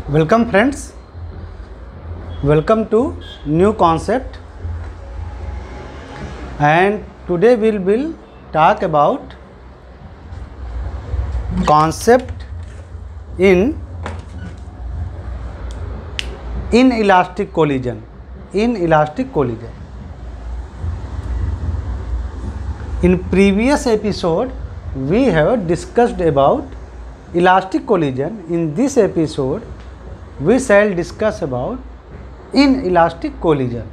Welcome friends, welcome to new concept, and today we will talk about concept in inelastic collision. Inelastic collision. In previous episode we have discussed about elastic collision. In this episode we shall discuss about inelastic collision.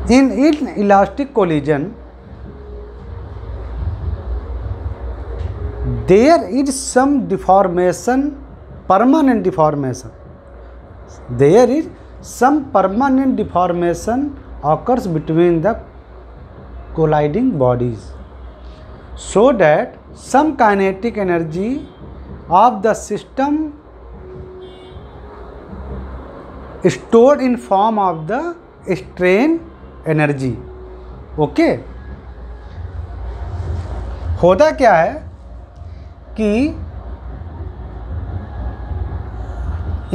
In inelastic collision, there is some deformation, permanent deformation. There is some permanent deformation occurs between the colliding bodies, so that some kinetic energy of the system stored in form of the strain energy. Okay, होता क्या है कि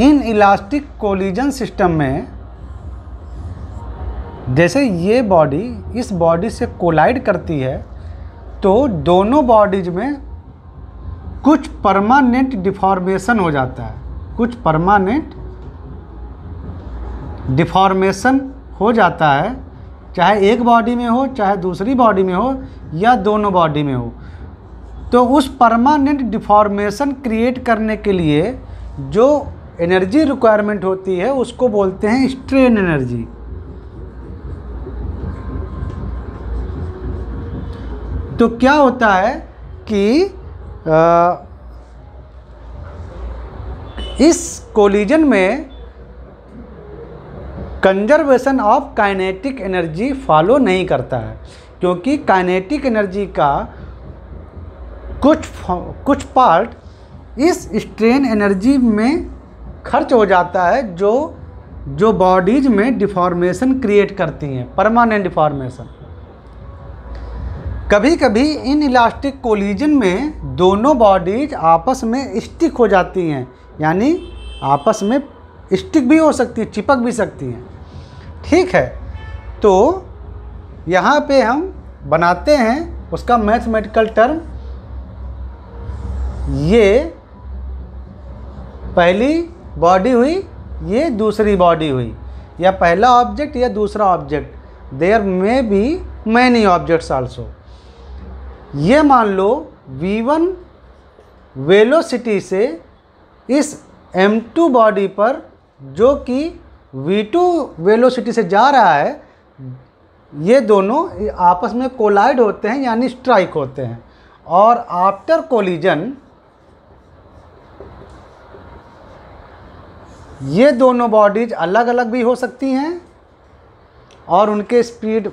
in elastic collision system में जैसे ये body इस body से collide करती है तो दोनों बॉडीज में कुछ परमानेंट डिफॉर्मेशन हो जाता है. कुछ परमानेंट डिफॉर्मेशन हो जाता है, चाहे एक बॉडी में हो, चाहे दूसरी बॉडी में हो, या दोनों बॉडी में हो. तो उस परमानेंट डिफॉर्मेशन क्रिएट करने के लिए जो एनर्जी रिक्वायरमेंट होती है उसको बोलते हैं स्ट्रेन एनर्जी. तो क्या होता है कि इस कोलिजन में conservation of kinetic energy follow नहीं करता है, क्योंकि काइनेटिक एनर्जी का कुछ पार्ट इस स्ट्रेन एनर्जी में खर्च हो जाता है जो बॉडीज में डिफॉर्मेशन क्रिएट करती हैं, परमानेंट डिफॉर्मेशन. कभी कभी इन इलास्टिक कोलिजन में दोनों बॉडीज आपस में स्टिक हो जाती हैं, यानी आपस में स्टिक भी हो सकती हैं, चिपक भी सकती हैं. ठीक है, तो यहाँ पे हम बनाते हैं उसका मैथमेटिकल टर्म. ये पहली बॉडी हुई, ये दूसरी बॉडी हुई, या पहला ऑब्जेक्ट या दूसरा object. There may be many objects also. ये मान लो v1 वेलोसिटी से इस m2 बॉडी पर जो कि v2 वेलोसिटी से जा रहा है, ये दोनों आपस में कोलाइड होते हैं, यानी स्ट्राइक होते हैं. और आफ्टर कोलिजन ये दोनों बॉडीज अलग अलग भी हो सकती हैं और उनके स्पीड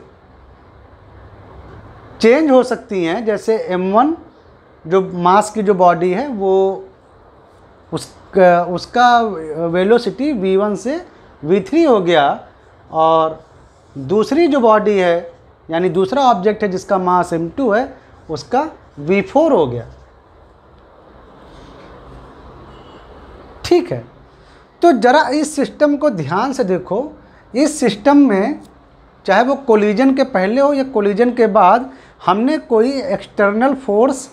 चेंज हो सकती हैं. जैसे m1 जो मास की जो बॉडी है वो उसका वेलोसिटी v1 से v3 हो गया, और दूसरी जो बॉडी है यानी दूसरा ऑब्जेक्ट है जिसका मास m2 है उसका v4 हो गया. ठीक है, तो ज़रा इस सिस्टम को ध्यान से देखो. इस सिस्टम में चाहे वो कोलिजन के पहले हो या कोलिजन के बाद, हमने कोई एक्सटर्नल फोर्स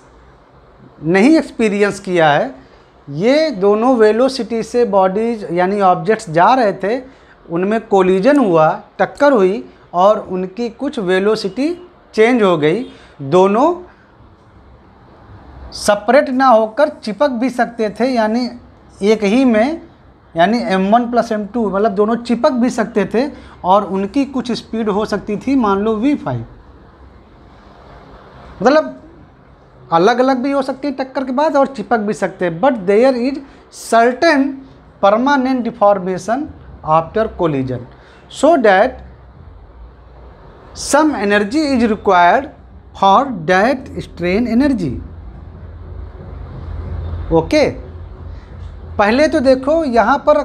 नहीं एक्सपीरियंस किया है. ये दोनों वेलोसिटी से बॉडीज यानी ऑब्जेक्ट्स जा रहे थे, उनमें कोलिजन हुआ, टक्कर हुई और उनकी कुछ वेलोसिटी चेंज हो गई. दोनों सेपरेट ना होकर चिपक भी सकते थे, यानी एक ही में, यानी m1 प्लस m2 मतलब दोनों चिपक भी सकते थे, और उनकी कुछ स्पीड हो सकती थी, मान लो v5. मतलब अलग अलग भी हो सकती है टक्कर के बाद और चिपक भी सकते हैं. But there is certain permanent deformation after collision, so that some energy is required for that strain energy. Okay, पहले तो देखो यहाँ पर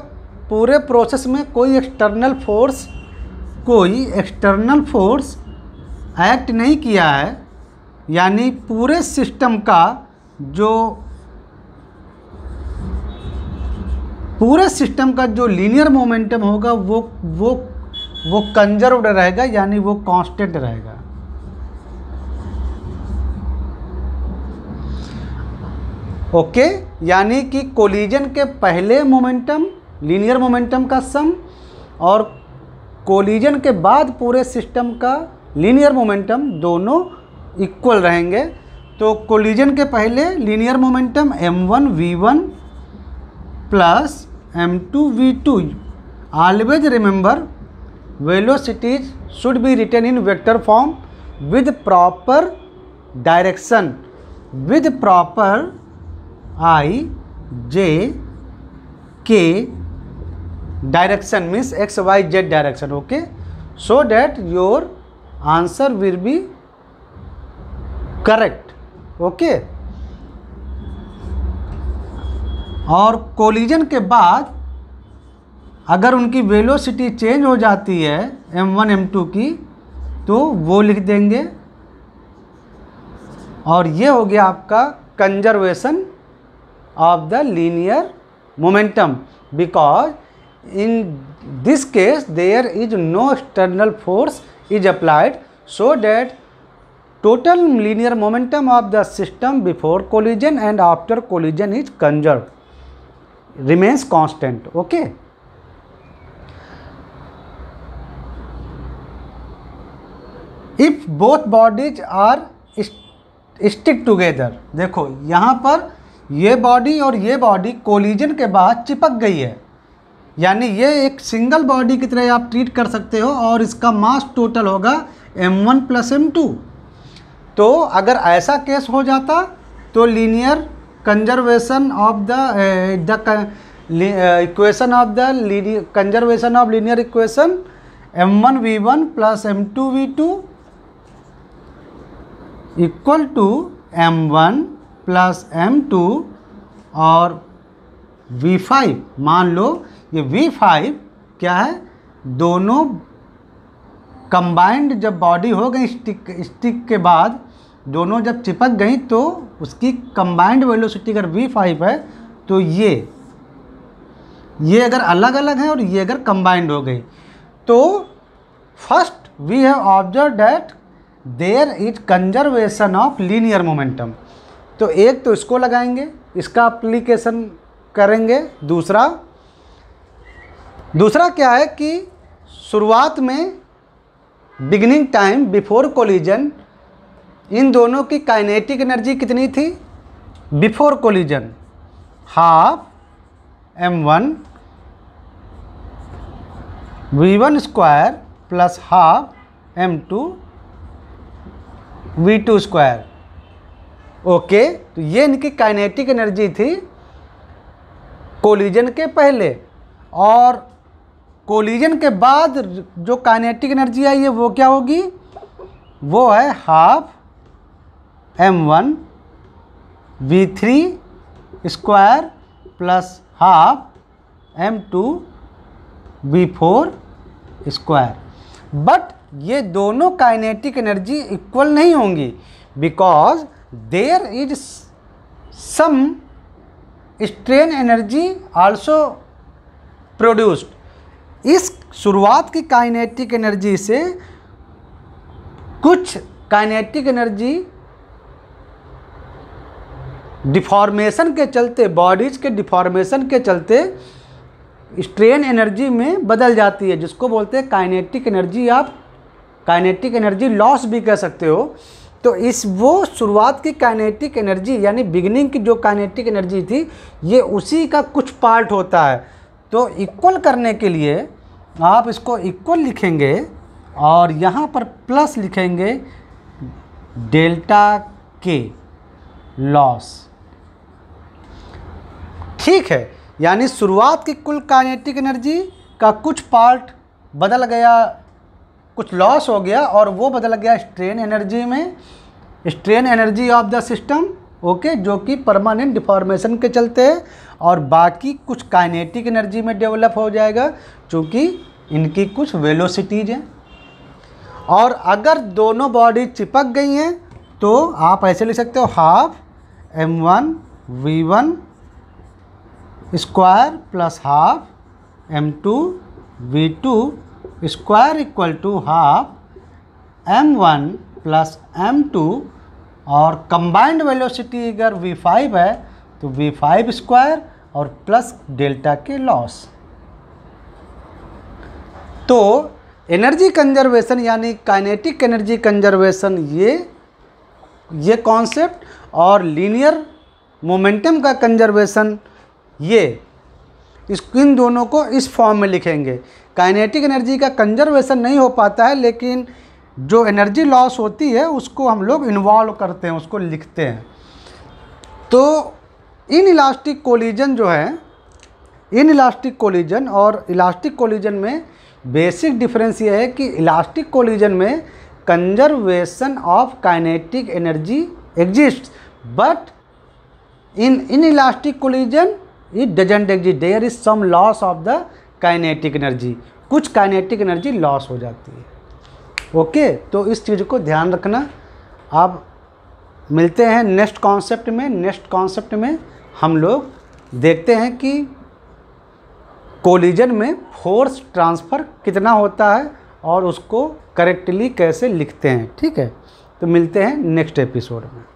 पूरे प्रोसेस में कोई एक्सटर्नल फोर्स एक्ट नहीं किया है, यानी पूरे सिस्टम का जो लीनियर मोमेंटम होगा वो कंजर्व्ड रहेगा, यानी वो कांस्टेंट रहेगा। ओके, यानी कि कोलिजन के पहले मोमेंटम लीनियर मोमेंटम का सम और कोलिजन के बाद पूरे सिस्टम का लीनियर मोमेंटम दोनों इक्वल रहेंगे। तो कोलिजन के पहले linear momentum m1 v1 plus m2 v2। Always remember velocities should be written in vector form with proper direction, with proper I J K direction, means x y z direction. Okay, so that your answer will be correct. Okay, और collision के बाद अगर उनकी velocity change हो जाती है m1 m2 की, तो वो लिख देंगे। और ये हो गया आपका conservation of the linear momentum, because in this case there is no external force is applied, so that total linear momentum of the system before collision and after collision is conserved, remains constant. Okay, if both bodies are stick together, देखो यहाँ पर ये body और ये body collision के बाद चिपक गई है, यानी ये एक सिंगल बॉडी की तरह आप ट्रीट कर सकते हो, और इसका मास टोटल होगा m1 प्लस m2। तो अगर ऐसा केस हो जाता तो linear conservation of the equation of the conservation of linear equation m1 v1 plus m2 v2 equal to m1 plus m2 और v5। मान लो ये v5 क्या है, दोनों कंबाइंड जब बॉडी हो गई स्टिक के बाद दोनों जब चिपक गई, तो उसकी कंबाइंड वेलोसिटी अगर v5 है, तो ये अगर अलग अलग है और ये अगर कंबाइंड हो गई, तो first we have observe that there is conservation of linear momentum. तो एक तो इसको लगाएंगे, इसका एप्लीकेशन करेंगे। दूसरा क्या है कि शुरुआत में बिगिनिंग टाइम बिफोर कोलिजन इन दोनों की काइनेटिक एनर्जी कितनी थी before collision, half m1 v1 square plus half m2 v2 square. Okay, तो ये इनकी काइनेटिक एनर्जी थी कोलिजन के पहले, और कोलिजन के बाद जो काइनेटिक एनर्जी आई है वो क्या होगी, वो है half m1 v3 square plus half m2 v4 square. But ये दोनों काइनेटिक एनर्जी इक्वल नहीं होंगी, because there is some strain energy also produced. इस शुरुआत की काइनेटिक एनर्जी से कुछ काइनेटिक एनर्जी डिफॉर्मेशन के चलते, बॉडीज के डिफॉर्मेशन के चलते स्ट्रेन एनर्जी में बदल जाती है, जिसको बोलते हैं काइनेटिक एनर्जी। आप काइनेटिक एनर्जी लॉस भी कह सकते हो। तो वो शुरुआत की काइनेटिक एनर्जी यानी बिगिनिंग की जो काइनेटिक एनर्जी थी, ये उसी का कुछ पार्ट होता है। तो इक्वल करने के लिए आप इसको इक्वल लिखेंगे और यहाँ पर प्लस लिखेंगे डेल्टा के लॉस। ठीक है, यानी शुरुआत की कुल काइनेटिक एनर्जी का कुछ पार्ट बदल गया, कुछ लॉस हो गया और वो बदल गया स्ट्रेन एनर्जी में, strain energy of the system okay, जो कि परमानेंट डिफॉर्मेशन के चलते है, और बाकी कुछ काइनेटिक एनर्जी में डेवलप हो जाएगा क्योंकि इनकी कुछ वेलोसिटीज हैं। और अगर दोनों बॉडी चिपक गई हैं तो आप ऐसे लिख सकते हो half m1v1 square plus half m2v2 square equal to half m1 plus m2, और कंबाइंड वेलोसिटी अगर v5 है तो v5 स्क्वायर और प्लस डेल्टा के लॉस। तो एनर्जी कंजर्वेशन यानी काइनेटिक एनर्जी कंजर्वेशन ये कॉन्सेप्ट, और लीनियर मोमेंटम का कंजर्वेशन इन दोनों को इस फॉर्म में लिखेंगे। काइनेटिक एनर्जी का कंजर्वेशन नहीं हो पाता है, लेकिन जो एनर्जी लॉस होती है उसको हम लोग इन्वॉल्व करते हैं, उसको लिखते हैं। तो इन इलास्टिक कोलिजन जो है, इन इलास्टिक कोलिजन और इलास्टिक कोलिजन में बेसिक डिफरेंस ये है कि इलास्टिक कोलिजन में conservation of kinetic energy exist, but inelastic collision it doesn't exist, there is some loss of the kinetic energy, कुछ kinetic energy loss हो जाती है। ओके, तो इस चीज़ को ध्यान रखना। अब मिलते हैं नेक्स्ट कॉन्सेप्ट में। नेक्स्ट कॉन्सेप्ट में हम लोग देखते हैं कि कोलिजन में फोर्स ट्रांसफ़र कितना होता है और उसको करेक्टली कैसे लिखते हैं। ठीक है, तो मिलते हैं नेक्स्ट एपिसोड में।